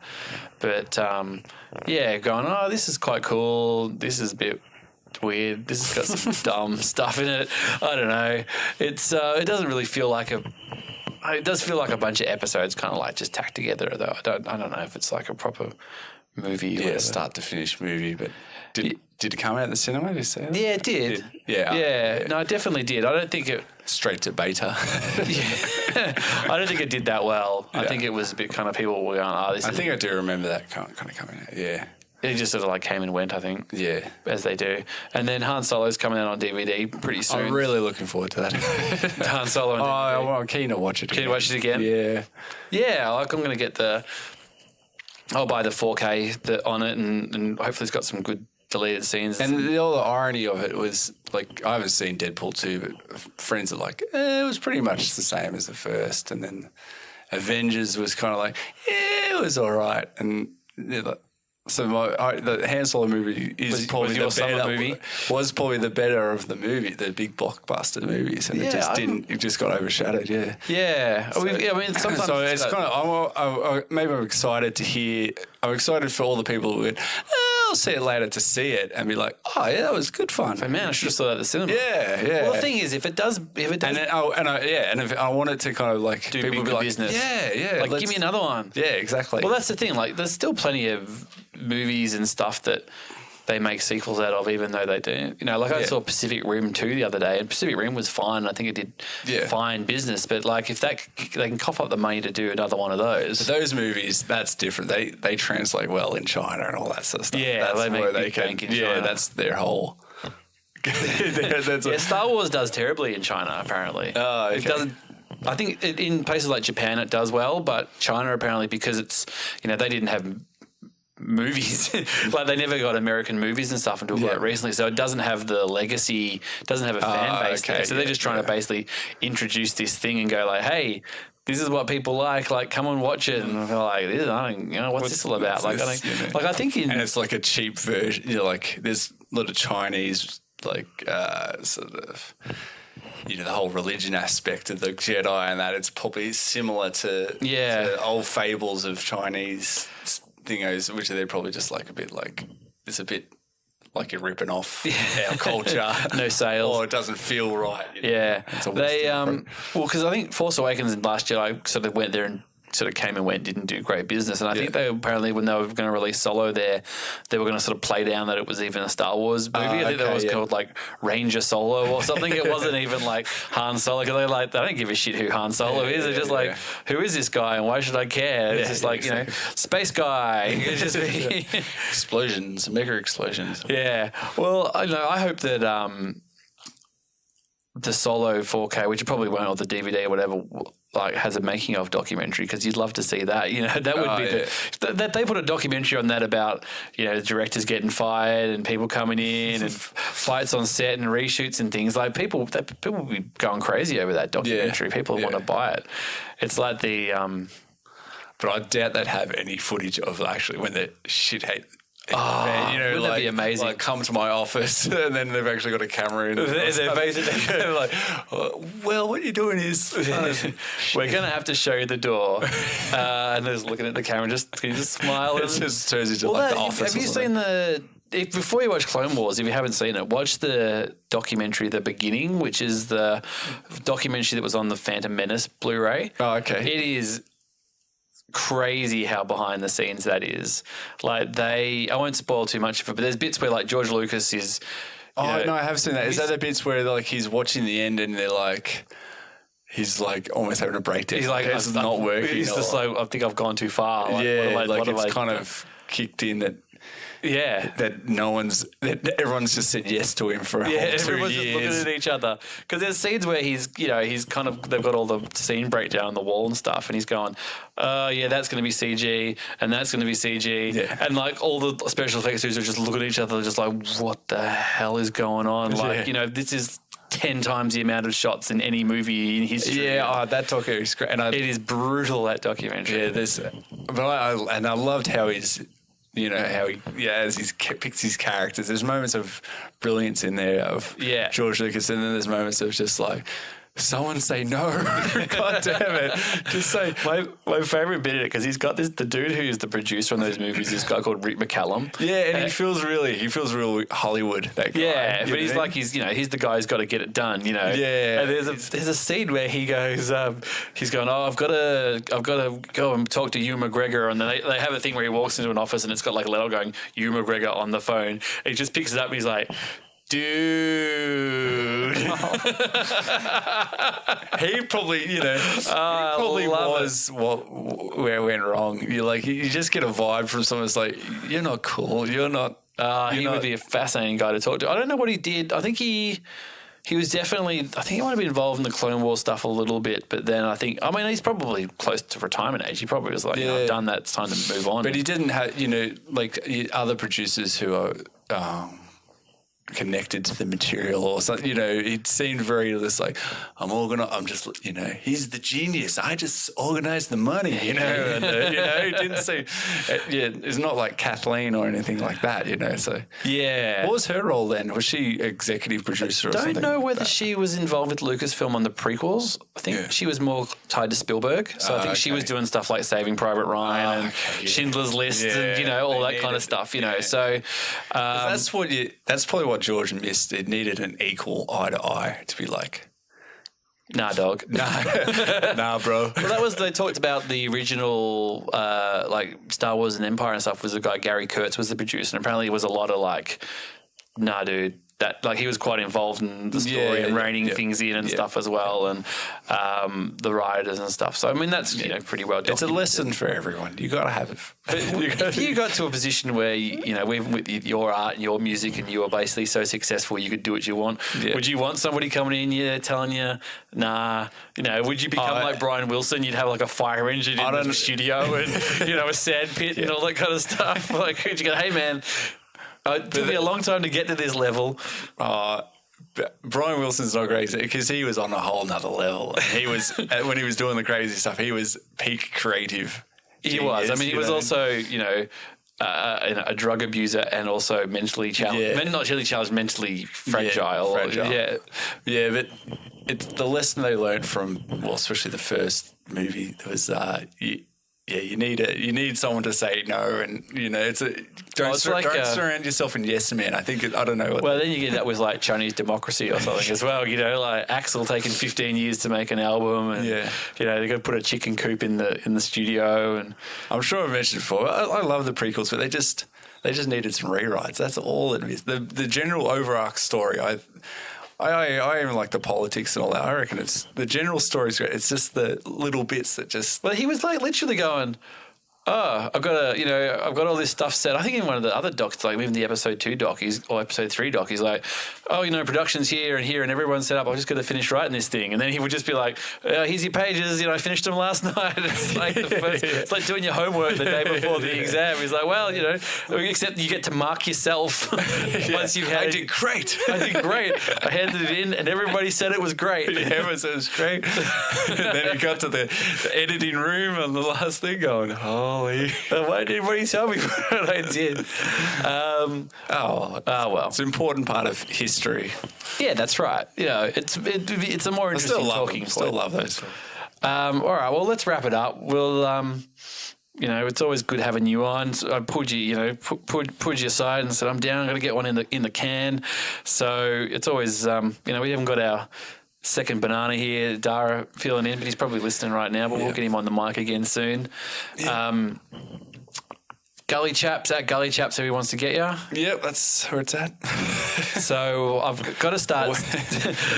But going, oh, this is quite cool. This is a bit weird. This has got some dumb stuff in it. I don't know. It's it doesn't really feel like it does feel like a bunch of episodes kind of like just tacked together, though. I don't know if it's like a proper movie. Start to finish movie. But did it come out in the cinema? Did you say that? Yeah, it did. Yeah. No, it definitely did. I don't think it straight to beta. I don't think it did that well. I think it was a bit kind of people were going, this. I think I do remember that kind of coming out. Yeah. It just sort of like came and went, I think. Yeah. As they do. And then Han Solo's coming out on DVD pretty soon. I'm really looking forward to that. Han Solo on DVD. I'm keen to watch it. Keen to watch it again? Yeah. Yeah, like I'm going to get I'll buy the 4K on it and hopefully it's got some good deleted scenes. And the irony of it was, like, I haven't seen Deadpool 2, but friends are like, it was pretty much the same as the first. And then Avengers was kind of like, it was all right. And so the Han Solo movie was probably the better of the movie, the big blockbuster movies, and it just got overshadowed. Yeah. Yeah. So, sometimes. So it's kind of maybe I'm excited to hear. I'm excited for all the people who went, I'll see it later to see it and be like, oh yeah, that was good fun. Man, I should have saw that at the cinema. Yeah, yeah. Well, the thing is, if it does, and if I want it to kind of like do people big be like, business, yeah, like give me another one. Yeah, exactly. Well, that's the thing. Like, there's still plenty of movies and stuff that they make sequels out of, even though they do. You know, like I saw Pacific Rim 2 the other day, and Pacific Rim was fine. I think it did fine business. But like, if they can cough up the money to do another one of those, those movies, that's different. They translate well in China and all that sort of stuff. Yeah, that's they make where they big can. bank in Yeah, China. that's their whole. Star Wars does terribly in China. Apparently, Oh, okay. It doesn't. I think in places like Japan it does well, but China apparently, because it's, you know, they didn't have movies, like they never got American movies and stuff until quite recently, so it doesn't have the legacy, doesn't have a fan base there. So they're just trying to basically introduce this thing and go like, hey, this is what people like come on, watch it. And they're like, I don't, you know, what's this all about? Like, this, I think and it's like a cheap version. You know, like there's a lot of Chinese like sort of, you know, the whole religion aspect of the Jedi and that. It's probably similar to old fables of Chinese thingos, which they're probably just like a bit like, it's a bit like you're ripping off our culture. No sales. Or it doesn't feel right. You know? Yeah. They, well, because I think Force Awakens and Last Jedi sort of went there and sort of came and went, didn't do great business. And I think they apparently, when they were going to release Solo there, they were going to sort of play down that it was even a Star Wars movie. I think that was called like Ranger Solo or something. It wasn't even like Han Solo, because they're like, they don't give a shit who Han Solo is. They're just like, who is this guy and why should I care? It's just like, you know, space guy. It's just explosions, mega explosions. Yeah. Well, I hope that the Solo 4K, which you probably won't, or the DVD or whatever, like has a making of documentary, because you'd love to see that. You know, that would be that they put a documentary on that about, you know, directors getting fired and people coming in and fights on set and reshoots and things. Like people will be going crazy over that documentary. People want to buy it. It's like the but I doubt they'd have any footage of actually when the shit hate. Oh, you know, wouldn't like, that be amazing? Like, come to my office, and then they've actually got a camera in. They're basically like, well, what you're doing is we're going to have to show you the door, and they're just looking at the camera. Can you just smile? It just turns into like the office. Have you seen before you watch Clone Wars, if you haven't seen it, watch the documentary The Beginning, which is the documentary that was on the Phantom Menace Blu-ray. Oh, okay. It is crazy how behind the scenes that is. Like I won't spoil too much of it, but there's bits where like George Lucas is. No, I have seen that. Is that the bits where like he's watching the end and they're like, he's like almost having a breakdown? He's like, it's not working. He's just like, I think I've gone too far. Like, it's kind of kicked in that. Yeah, that everyone's just said yes to him for a whole 2 years. Everyone's just looking at each other, because there's scenes where he's kind of, they've got all the scene breakdown on the wall and stuff, and he's going, that's going to be CG and that's going to be CG, and like all the special effects dudes are just looking at each other, just like, what the hell is going on? Like, you know, this is 10 times the amount of shots in any movie in history. Yeah, that documentary is great, and it is brutal, that documentary. Yeah, but I loved how he's. You know, how as he picks his characters. There's moments of brilliance in there of George Lucas, and then there's moments of just like, someone say no. God damn it. Just say. My favourite bit in it, because he's got the dude who's the producer on those movies, this guy called Rick McCallum. Yeah, and he feels real Hollywood, that guy. Yeah, but he's like, he's the guy who's got to get it done, you know. Yeah. And there's a scene where he goes, he's going, I've got to go and talk to Ewan McGregor, and then they have a thing where he walks into an office and it's got like a letter going, Ewan McGregor on the phone. And he just picks it up and he's like, dude. He probably, was where it went wrong. You're like, you just get a vibe from someone that's like, you're not cool. You're not. He would be a fascinating guy to talk to. I don't know what he did. I think he was definitely, I think he might have been involved in the Clone Wars stuff a little bit, but then he's probably close to retirement age. He probably was like, I've done that, it's time to move on. But he didn't have, like other producers who are connected to the material or something. You know, it seemed very just like, he's the genius. I just organized the money, you know. And, it didn't seem, it's not like Kathleen or anything like that, you know. So yeah, what was her role then? Was she executive producer or something? I don't know whether she was involved with Lucasfilm on the prequels. I think she was more tied to Spielberg. So I think she was doing stuff like Saving Private Ryan and Schindler's List and, all that kind of stuff, you know. So that's probably what George missed. It needed an equal eye to eye to be like, nah, dog. Nah, bro. Well, they talked about the original, like Star Wars and Empire and stuff was the guy, Gary Kurtz was the producer. And apparently it was a lot of like, nah, dude. That like he was quite involved in the story and reining things in and stuff as well, and the writers and stuff. So I mean that's pretty well documented. It's a lesson for everyone. You got to have it. If you got to a position where with your art and your music and you were basically so successful you could do what you want, would you want somebody coming in here telling you, nah? Would you become like Brian Wilson? You'd have like a fire engine in the studio and a sand pit and all that kind of stuff. Like you'd go, hey man. It took me a long time to get to this level. Brian Wilson's not crazy because he was on a whole nother level. He was when he was doing the crazy stuff. He was peak creative. He was. I mean, he was also a drug abuser and also mentally challenged. Not really challenged, mentally fragile. Yeah, but it's the lesson they learned from especially the first movie. There was you need someone to say no, and don't surround yourself in yes men. I don't know. Well, then you get that with like Chinese democracy or something as well. Like Axl taking 15 years to make an album, and they got to put a chicken coop in the studio. And I'm sure I mentioned before. I love the prequels, but they just needed some rewrites. That's all it is. The general overarch story. I even like the politics and all that. I reckon it's the general story's great. It's just the little bits that just. Well, he was like literally going, oh, I've got all this stuff set. I think in one of the other docs, like even the episode 2 doc, or episode 3 doc, he's like, oh, production's here and everyone's set up. I've just got to finish writing this thing. And then he would just be like, here's your pages. I finished them last night. It's like it's like doing your homework the day before the exam. He's like, well, except you get to mark yourself once you've had. I did great. I handed it in and everybody said it was great. Everyone said it was great. And then he got to the editing room and the last thing going, holy. Why did anybody tell me what I did? Well. It's an important part of history. Yeah, that's right. It's a more interesting talking point. Still love those. All right, well, let's wrap it up. We'll, it's always good having you on. So I pulled you, pulled you aside and said, I'm down. I'm going to get one in the can. So it's always, we haven't got our second banana here, Dara filling in, but he's probably listening right now, but we'll get him on the mic again soon. Yeah. Gully Chaps at Gully Chaps if he wants to get you. Yep, that's where it's at. So I've got to start.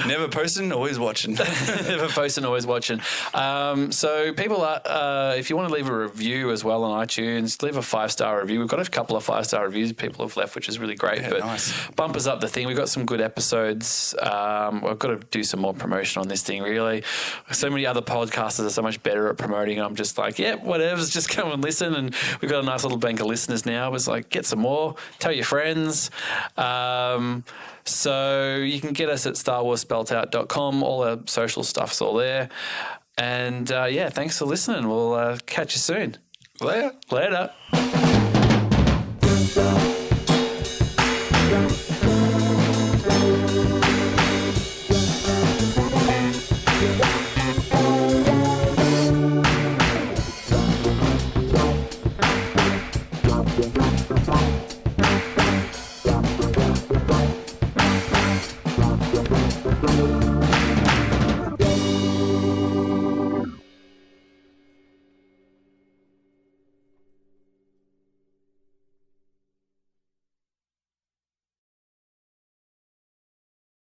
Never posting, always watching. Never posting, always watching. So people are, if you want to leave a review as well on iTunes, leave a 5-star review. We've got a couple of 5-star reviews people have left, which is really great. But nice. Bump us up the thing. We've got some good episodes. I've got to do some more promotion on this thing, really. So many other podcasters are so much better at promoting. I'm just like, whatever, just come and listen. And we've got a nice little bank of listeners now. It was like, get some more, tell your friends. So you can get us at starwarsspeltout.com. All our social stuff's all there. And thanks for listening. We'll catch you soon. Later.